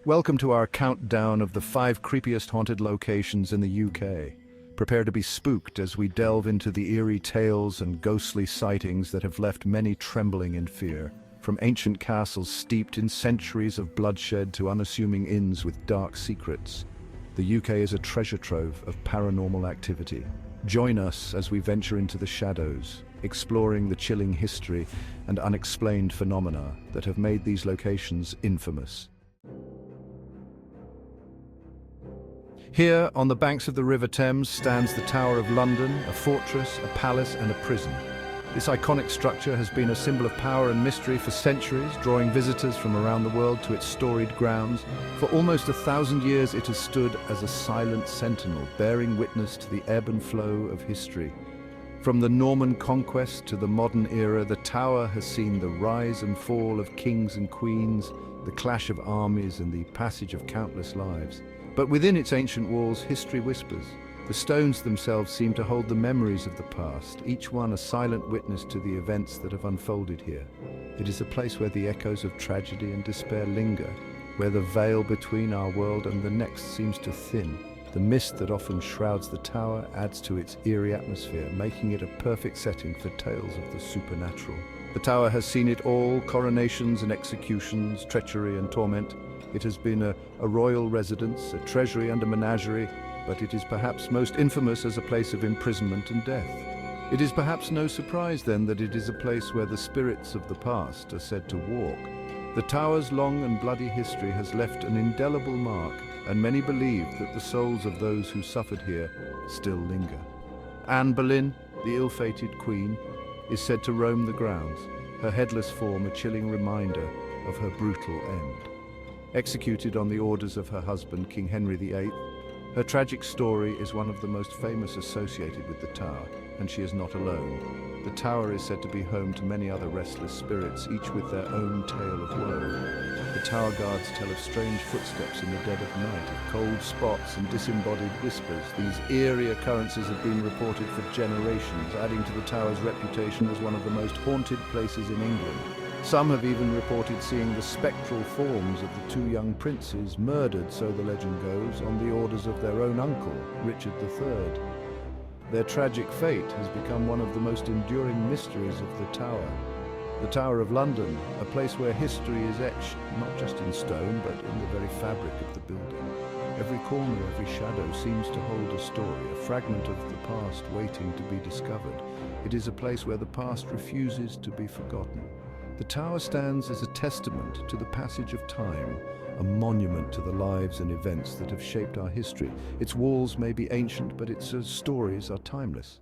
Welcome to our countdown of the 5 creepiest haunted locations in the UK. Prepare to be spooked as we delve into the eerie tales and ghostly sightings that have left many trembling in fear. From ancient castles steeped in centuries of bloodshed to unassuming inns with dark secrets, the UK is a treasure trove of paranormal activity. Join us as we venture into the shadows, exploring the chilling history and unexplained phenomena that have made these locations infamous. Here, on the banks of the River Thames, stands the Tower of London, a fortress, a palace and a prison. This iconic structure has been a symbol of power and mystery for centuries, drawing visitors from around the world to its storied grounds. For almost 1,000 years it has stood as a silent sentinel, bearing witness to the ebb and flow of history. From the Norman conquest to the modern era, the tower has seen the rise and fall of kings and queens, the clash of armies and the passage of countless lives. But within its ancient walls, history whispers. The stones themselves seem to hold the memories of the past, each one a silent witness to the events that have unfolded here. It is a place where the echoes of tragedy and despair linger, where the veil between our world and the next seems to thin. The mist that often shrouds the tower adds to its eerie atmosphere, making it a perfect setting for tales of the supernatural. The tower has seen it all: coronations and executions, treachery and torment. It has been a royal residence, a treasury and a menagerie, but it is perhaps most infamous as a place of imprisonment and death. It is perhaps no surprise then that it is a place where the spirits of the past are said to walk. The tower's long and bloody history has left an indelible mark, and many believe that the souls of those who suffered here still linger. Anne Boleyn, the ill-fated queen, is said to roam the grounds, her headless form a chilling reminder of her brutal end. Executed on the orders of her husband, King Henry VIII, her tragic story is one of the most famous associated with the tower, and she is not alone. The tower is said to be home to many other restless spirits, each with their own tale of woe. The tower guards tell of strange footsteps in the dead of night, of cold spots and disembodied whispers. These eerie occurrences have been reported for generations, adding to the tower's reputation as one of the most haunted places in England. Some have even reported seeing the spectral forms of the 2 young princes murdered, so the legend goes, on the orders of their own uncle, Richard III. Their tragic fate has become one of the most enduring mysteries of the tower. The Tower of London, a place where history is etched, not just in stone, but in the very fabric of the building. Every corner, every shadow seems to hold a story, a fragment of the past waiting to be discovered. It is a place where the past refuses to be forgotten. The tower stands as a testament to the passage of time, a monument to the lives and events that have shaped our history. Its walls may be ancient, but its stories are timeless.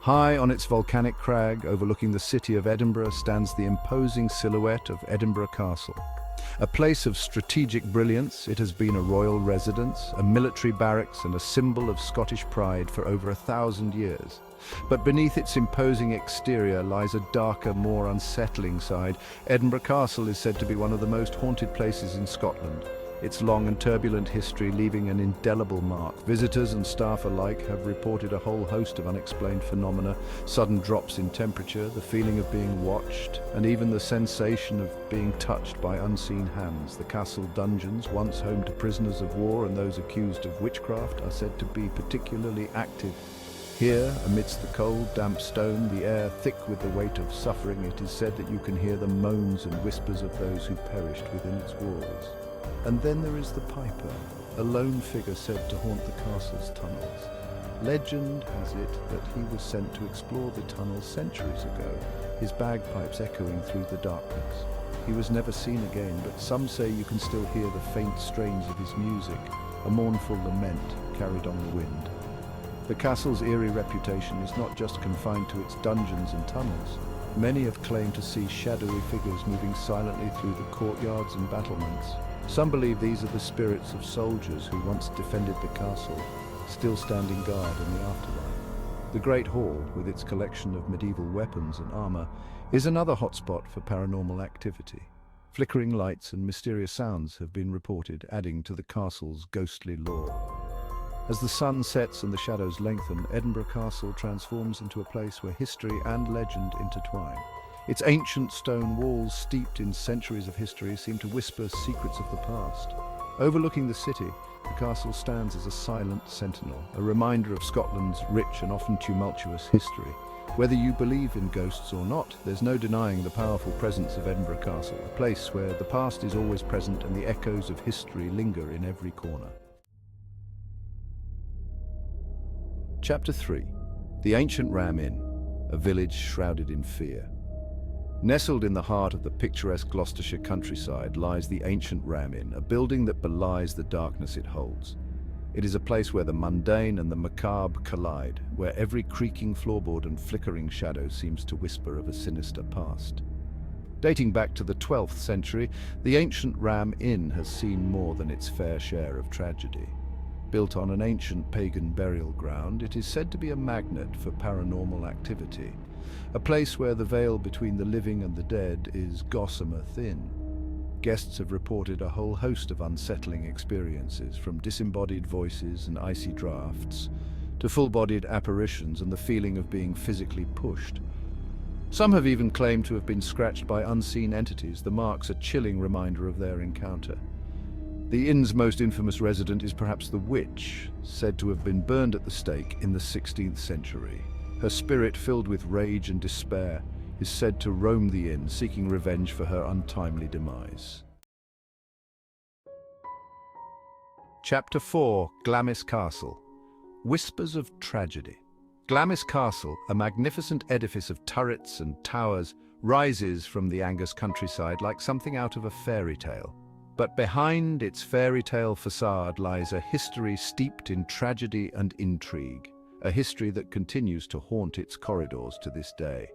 High on its volcanic crag, overlooking the city of Edinburgh, stands the imposing silhouette of Edinburgh Castle. A place of strategic brilliance, it has been a royal residence, a military barracks and a symbol of Scottish pride for over 1,000 years. But beneath its imposing exterior lies a darker, more unsettling side. Edinburgh Castle is said to be one of the most haunted places in Scotland, its long and turbulent history leaving an indelible mark. Visitors and staff alike have reported a whole host of unexplained phenomena: sudden drops in temperature, the feeling of being watched, and even the sensation of being touched by unseen hands. The castle dungeons, once home to prisoners of war and those accused of witchcraft, are said to be particularly active. Here, amidst the cold, damp stone, the air thick with the weight of suffering, it is said that you can hear the moans and whispers of those who perished within its walls. And then there is the Piper, a lone figure said to haunt the castle's tunnels. Legend has it that he was sent to explore the tunnels centuries ago, his bagpipes echoing through the darkness. He was never seen again, but some say you can still hear the faint strains of his music, a mournful lament carried on the wind. The castle's eerie reputation is not just confined to its dungeons and tunnels. Many have claimed to see shadowy figures moving silently through the courtyards and battlements. Some believe these are the spirits of soldiers who once defended the castle, still standing guard in the afterlife. The Great Hall, with its collection of medieval weapons and armor, is another hotspot for paranormal activity. Flickering lights and mysterious sounds have been reported, adding to the castle's ghostly lore. As the sun sets and the shadows lengthen, Edinburgh Castle transforms into a place where history and legend intertwine. Its ancient stone walls, steeped in centuries of history, seem to whisper secrets of the past. Overlooking the city, the castle stands as a silent sentinel, a reminder of Scotland's rich and often tumultuous history. Whether you believe in ghosts or not, there's no denying the powerful presence of Edinburgh Castle, a place where the past is always present and the echoes of history linger in every corner. Chapter 3. The Ancient Ram Inn, a village shrouded in fear. Nestled in the heart of the picturesque Gloucestershire countryside lies the Ancient Ram Inn, a building that belies the darkness it holds. It is a place where the mundane and the macabre collide, where every creaking floorboard and flickering shadow seems to whisper of a sinister past. Dating back to the 12th century, the Ancient Ram Inn has seen more than its fair share of tragedy. Built on an ancient pagan burial ground, it is said to be a magnet for paranormal activity, a place where the veil between the living and the dead is gossamer thin. Guests have reported a whole host of unsettling experiences, from disembodied voices and icy drafts to full-bodied apparitions and the feeling of being physically pushed. Some have even claimed to have been scratched by unseen entities, the marks a chilling reminder of their encounter. The inn's most infamous resident is perhaps the witch, said to have been burned at the stake in the 16th century. Her spirit, filled with rage and despair, is said to roam the inn, seeking revenge for her untimely demise. Chapter 4. Glamis Castle. Whispers of Tragedy. Glamis Castle, a magnificent edifice of turrets and towers, rises from the Angus countryside like something out of a fairy tale. But behind its fairy tale facade lies a history steeped in tragedy and intrigue, a history that continues to haunt its corridors to this day.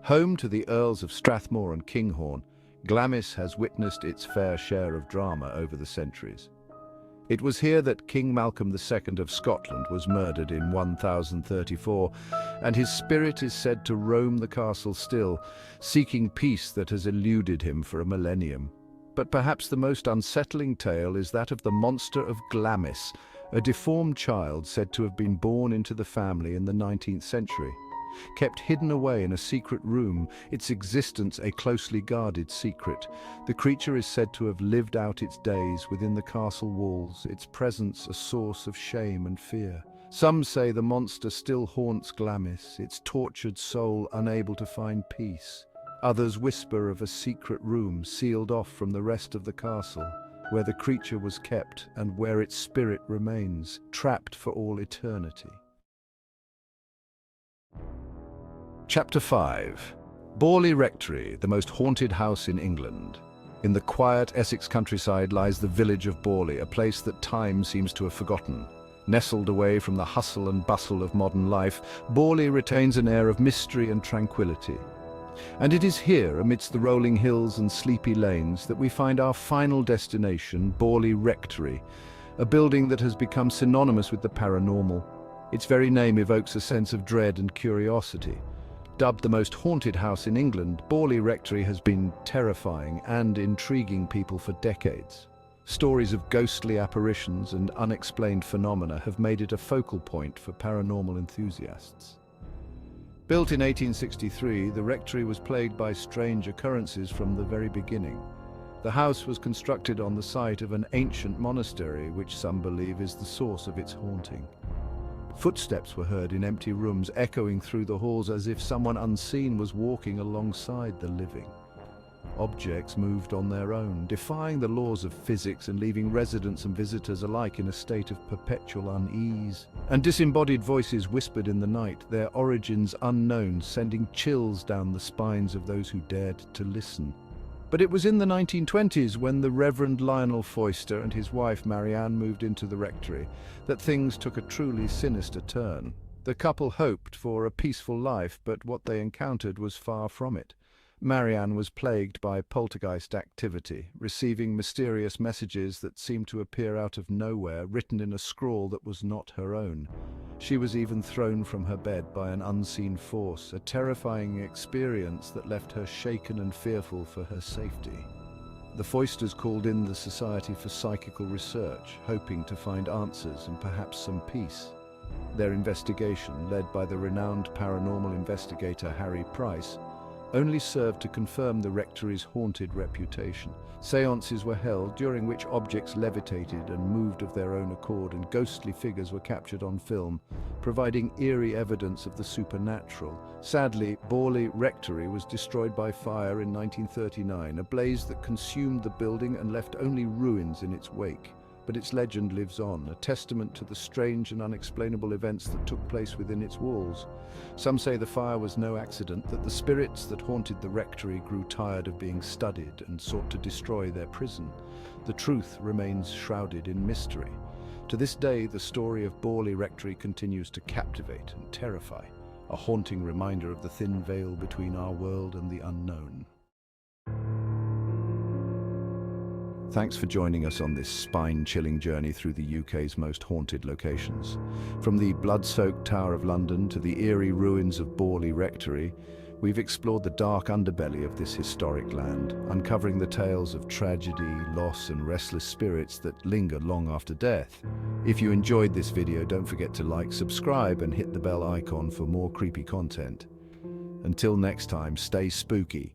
Home to the Earls of Strathmore and Kinghorn, Glamis has witnessed its fair share of drama over the centuries. It was here that King Malcolm II of Scotland was murdered in 1034, and his spirit is said to roam the castle still, seeking peace that has eluded him for a millennium. But perhaps the most unsettling tale is that of the monster of Glamis, a deformed child said to have been born into the family in the 19th century. Kept hidden away in a secret room, its existence a closely guarded secret, the creature is said to have lived out its days within the castle walls, its presence a source of shame and fear. Some say the monster still haunts Glamis, its tortured soul unable to find peace. Others whisper of a secret room sealed off from the rest of the castle, where the creature was kept and where its spirit remains, trapped for all eternity. Chapter 5. Borley Rectory, the most haunted house in England. In the quiet Essex countryside lies the village of Borley, a place that time seems to have forgotten. Nestled away from the hustle and bustle of modern life, Borley retains an air of mystery and tranquility. And it is here, amidst the rolling hills and sleepy lanes, that we find our final destination, Borley Rectory, a building that has become synonymous with the paranormal. Its very name evokes a sense of dread and curiosity. Dubbed the most haunted house in England, Borley Rectory has been terrifying and intriguing people for decades. Stories of ghostly apparitions and unexplained phenomena have made it a focal point for paranormal enthusiasts. Built in 1863, the rectory was plagued by strange occurrences from the very beginning. The house was constructed on the site of an ancient monastery, which some believe is the source of its haunting. Footsteps were heard in empty rooms, echoing through the halls as if someone unseen was walking alongside the living. Objects moved on their own, defying the laws of physics and leaving residents and visitors alike in a state of perpetual unease. And disembodied voices whispered in the night, their origins unknown, sending chills down the spines of those who dared to listen. But it was in the 1920s, when the Reverend Lionel Foyster and his wife Marianne moved into the rectory, that things took a truly sinister turn. The couple hoped for a peaceful life, but what they encountered was far from it. Marianne was plagued by poltergeist activity, receiving mysterious messages that seemed to appear out of nowhere, written in a scrawl that was not her own. She was even thrown from her bed by an unseen force, a terrifying experience that left her shaken and fearful for her safety. The Foysters called in the Society for Psychical Research, hoping to find answers and perhaps some peace. Their investigation, led by the renowned paranormal investigator Harry Price, only served to confirm the rectory's haunted reputation. Seances were held, during which objects levitated and moved of their own accord, and ghostly figures were captured on film, providing eerie evidence of the supernatural. Sadly, Borley Rectory was destroyed by fire in 1939, a blaze that consumed the building and left only ruins in its wake. But its legend lives on, a testament to the strange and unexplainable events that took place within its walls. Some say the fire was no accident, that the spirits that haunted the rectory grew tired of being studied and sought to destroy their prison. The truth remains shrouded in mystery. To this day, the story of Borley Rectory continues to captivate and terrify, a haunting reminder of the thin veil between our world and the unknown. Thanks for joining us on this spine-chilling journey through the UK's most haunted locations. From the blood-soaked Tower of London to the eerie ruins of Borley Rectory, we've explored the dark underbelly of this historic land, uncovering the tales of tragedy, loss, and restless spirits that linger long after death. If you enjoyed this video, don't forget to like, subscribe, and hit the bell icon for more creepy content. Until next time, stay spooky.